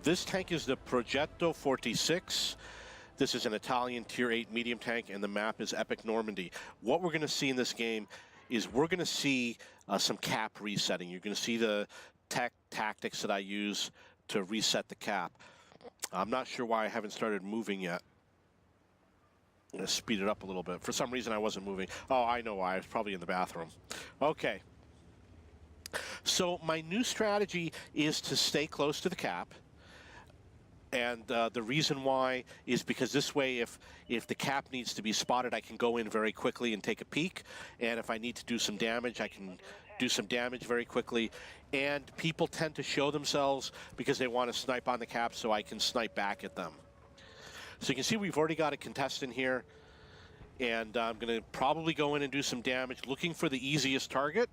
This tank is the Progetto 46. This is an Italian Tier 8 medium tank, and the map is Epic Normandy. What we're going to see in this game is we're going to see some cap resetting. You're going to see the tactics that I use to reset the cap. I'm not sure why I haven't started moving yet. I'm going to speed it up a little bit. For some reason, I wasn't moving. Oh, I know why. I was probably in the bathroom. Okay. So my new strategy is to stay close to the cap. And the reason why is because this way, if the cap needs to be spotted, I can go in very quickly and take a peek. And if I need to do some damage, I can do some damage very quickly. And people tend to show themselves because they want to snipe on the cap, so I can snipe back at them. So you can see we've already got a contestant here. And I'm going to probably go in and do some damage, looking for the easiest target.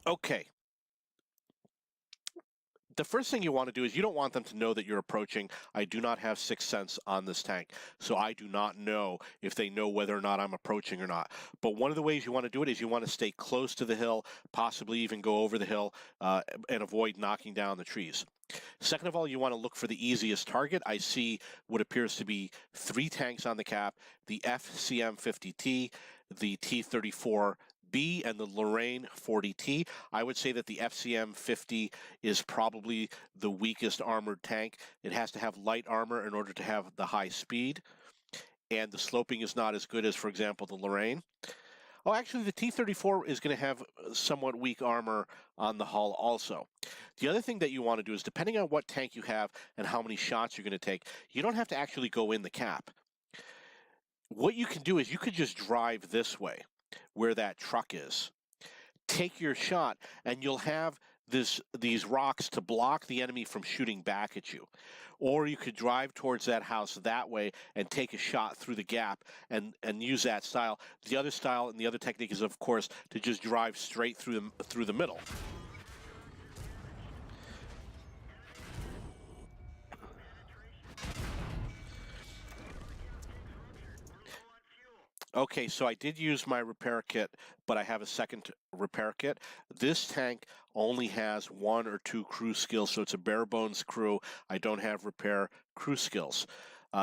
Okay. The first thing you want to do is you don't want them to know that you're approaching. I do not have Sixth Sense on this tank, so I do not know if they know whether or not I'm approaching or not. But one of the ways you want to do it is you want to stay close to the hill, possibly even go over the hill, and avoid knocking down the trees. Second of all, you want to look for the easiest target. I see what appears to be 3 tanks on the cap, the FCM-50T, the T-34B, and the Lorraine 40T. I would say that the FCM-50 is probably the weakest armored tank. It has to have light armor in order to have the high speed, and the sloping is not as good as, for example, the Lorraine. Oh, actually, the T-34 is going to have somewhat weak armor on the hull also. The other thing that you want to do is, depending on what tank you have and how many shots you're going to take, you don't have to actually go in the cap. What you can do is you could just drive this way, where that truck is. Take your shot, and you'll have these rocks to block the enemy from shooting back at you. Or you could drive towards that house that way and take a shot through the gap and use that style. The other style and the other technique is, of course, to just drive straight through the middle. Okay, so I did use my repair kit, but I have a second repair kit. This tank only has 1 or 2 crew skills, so it's a bare bones crew. I don't have repair crew skills.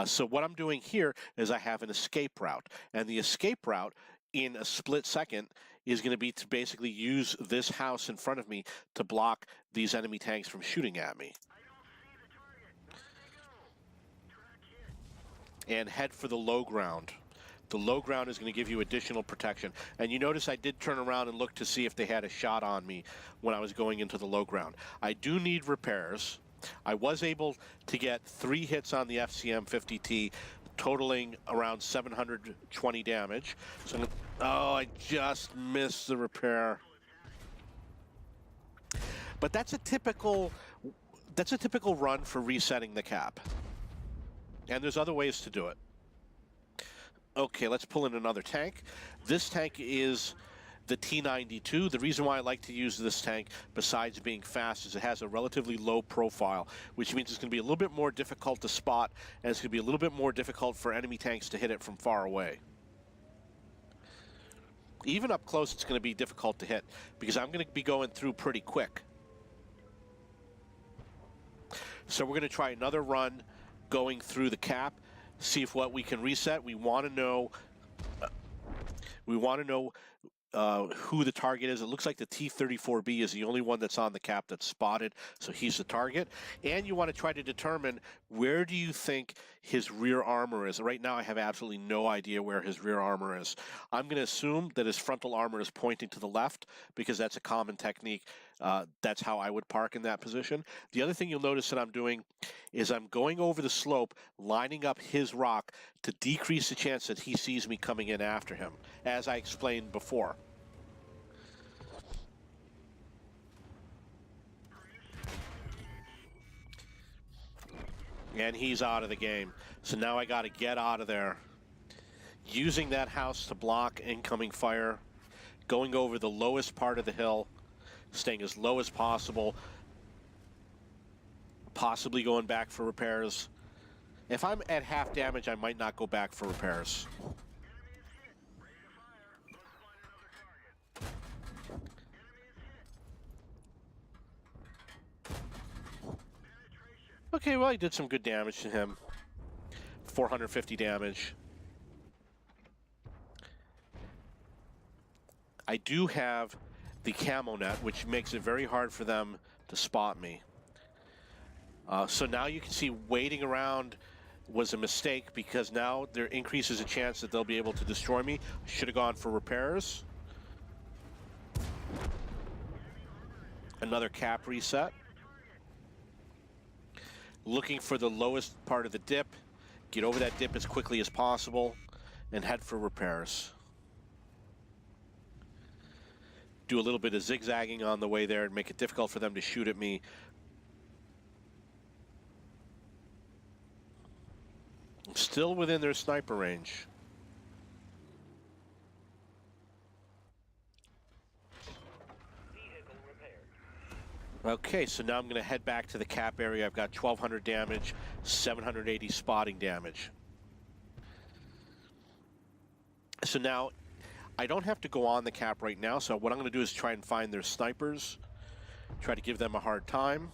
So what I'm doing here is I have an escape route, and the escape route in a split second is going to be to basically use this house in front of me to block these enemy tanks from shooting at me. And head for the low ground. The low ground is going to give you additional protection. And you notice I did turn around and look to see if they had a shot on me when I was going into the low ground. I do need repairs. I was able to get 3 hits on the FCM-50T, totaling around 720 damage. So, oh, I just missed the repair. But that's a typical run for resetting the cap. And there's other ways to do it. Okay, let's pull in another tank. This tank is the T-92. The reason why I like to use this tank, besides being fast, is it has a relatively low profile, which means it's going to be a little bit more difficult to spot, and it's going to be a little bit more difficult for enemy tanks to hit it from far away. Even up close, it's going to be difficult to hit, because I'm going to be going through pretty quick. So we're going to try another run going through the cap. See if what we can reset. We want to know. Who the target is. It looks like the T-34B is the only one that's on the cap that's spotted, so he's the target. And you want to try to determine, where do you think his rear armor is? Right now I have absolutely no idea where his rear armor is. I'm going to assume that his frontal armor is pointing to the left, because that's a common technique. That's how I would park in that position. The other thing you'll notice that I'm doing is I'm going over the slope, lining up his rock to decrease the chance that he sees me coming in after him, as I explained before. And he's out of the game. So now I got to get out of there. Using that house to block incoming fire. Going over the lowest part of the hill. Staying as low as possible. Possibly going back for repairs. If I'm at half damage, I might not go back for repairs. Okay, well, I did some good damage to him. 450 damage. I do have the camo net, which makes it very hard for them to spot me. So now you can see waiting around was a mistake, because now there increases a chance that they'll be able to destroy me. I should have gone for repairs. Another cap reset. Looking for the lowest part of the dip. Get over that dip as quickly as possible and head for repairs. Do a little bit of zigzagging on the way there and make it difficult for them to shoot at me. I'm still within their sniper range. Okay, so now I'm going to head back to the cap area. I've got 1,200 damage, 780 spotting damage. So now, I don't have to go on the cap right now, so what I'm going to do is try and find their snipers, try to give them a hard time.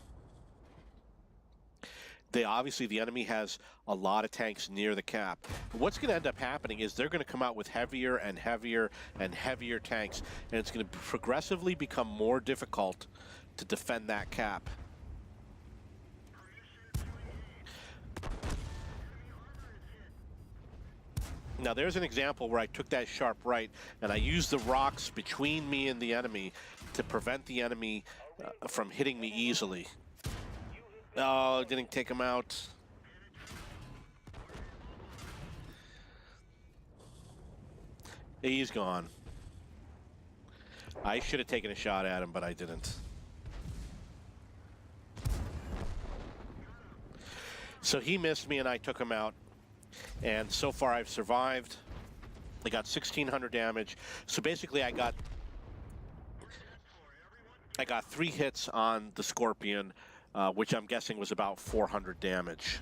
Obviously, the enemy has a lot of tanks near the cap. What's going to end up happening is they're going to come out with heavier and heavier and heavier tanks, and it's going to progressively become more difficult to defend that cap. Now there's an example where I took that sharp right and I used the rocks between me and the enemy to prevent the enemy from hitting me easily. Oh, didn't take him out. He's gone. I should have taken a shot at him, but I didn't. So he missed me and I took him out. And so far I've survived. I got 1,600 damage. So basically I got 3 hits on the Scorpion, which I'm guessing was about 400 damage.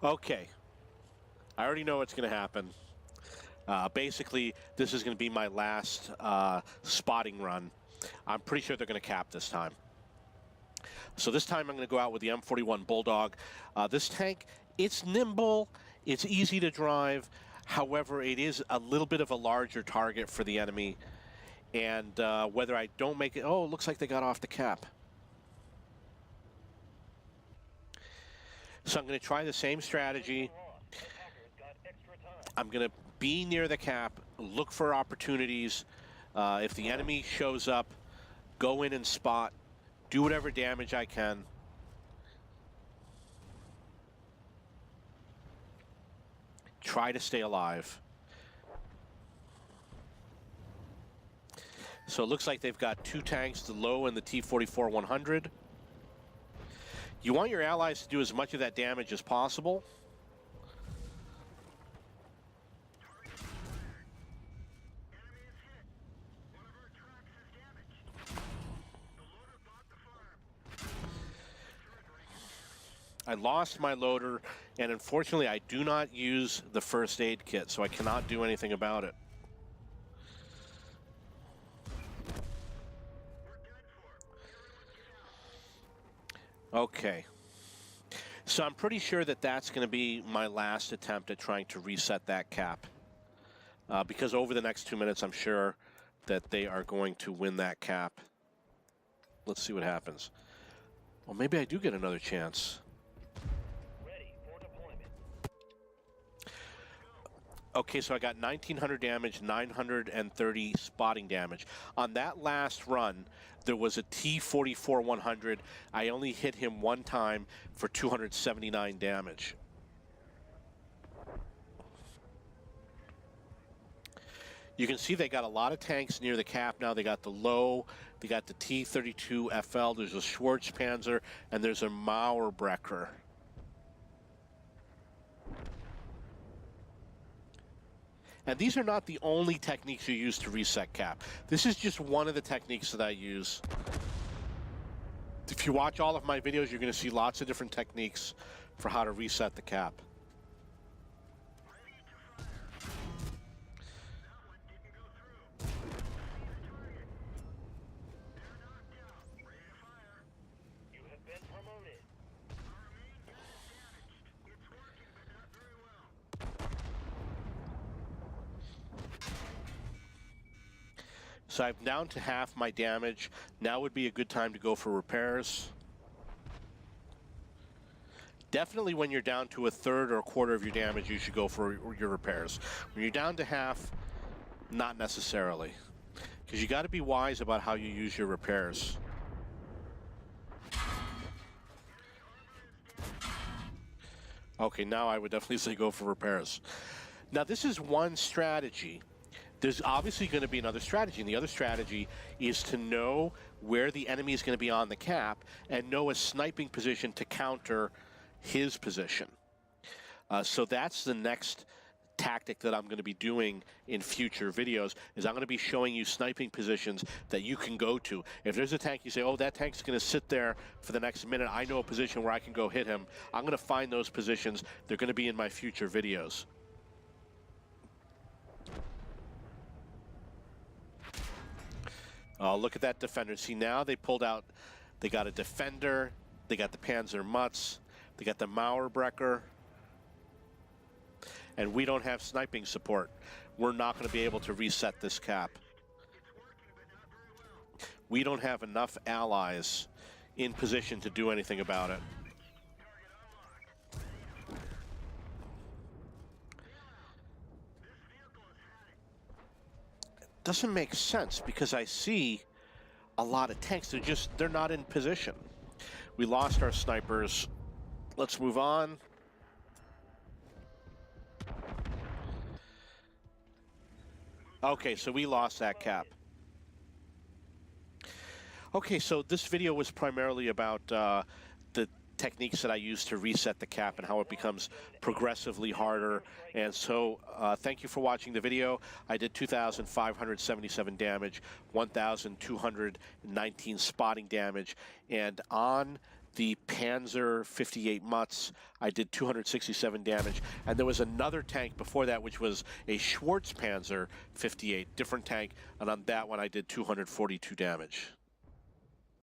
Okay. I already know what's going to happen. Basically, this is going to be my last spotting run. I'm pretty sure they're going to cap this time. So this time I'm going to go out with the M41 Bulldog. This tank, it's nimble, it's easy to drive. However, it is a little bit of a larger target for the enemy. And whether I don't make it... Oh, it looks like they got off the cap. So I'm going to try the same strategy. I'm going to be near the cap, look for opportunities. If the enemy shows up, go in and spot, do whatever damage I can. Try to stay alive. So it looks like they've got 2 tanks, the low and the T-44-100. You want your allies to do as much of that damage as possible. I lost my loader, and unfortunately I do not use the first aid kit, so I cannot do anything about it. Okay. So I'm pretty sure that that's going to be my last attempt at trying to reset that cap. Because over the next 2 minutes, I'm sure that they are going to win that cap. Let's see what happens. Well, maybe I do get another chance. Okay, so I got 1,900 damage, 930 spotting damage. On that last run, there was a T-44-100. I only hit him 1 time for 279 damage. You can see they got a lot of tanks near the cap now. They got the low, they got the T-32 FL, there's a Schwarzpanzer, and there's a Mauerbrecher. And these are not the only techniques you use to reset cap. This is just one of the techniques that I use. If you watch all of my videos, you're going to see lots of different techniques for how to reset the cap. So I'm down to half my damage. Now would be a good time to go for repairs. Definitely when you're down to a third or a quarter of your damage, you should go for your repairs. When you're down to half, not necessarily. Because you got to be wise about how you use your repairs. Okay, now I would definitely say go for repairs. Now this is one strategy. There's obviously going to be another strategy, and the other strategy is to know where the enemy is going to be on the cap and know a sniping position to counter his position. So that's the next tactic that I'm going to be doing in future videos, is I'm going to be showing you sniping positions that you can go to. If there's a tank, you say, oh, that tank's going to sit there for the next minute. I know a position where I can go hit him. I'm going to find those positions. They're going to be in my future videos. Look at that defender. See, now they pulled out, they got a defender, they got the Panzer Mutz, they got the Mauerbrecher, and we don't have sniping support. We're not going to be able to reset this cap. We don't have enough allies in position to do anything about it. Doesn't make sense because I see a lot of tanks. They're not in position. We lost our snipers. Let's move on. Okay, so we lost that cap. Okay, so this video was primarily about the techniques that I use to reset the cap and how it becomes progressively harder. And so thank you for watching the video. I did 2,577 damage, 1,219 spotting damage, and on the Panzer 58 Mutz, I did 267 damage, and there was another tank before that, which was a Schwarz Panzer 58, different tank, and on that one I did 242 damage.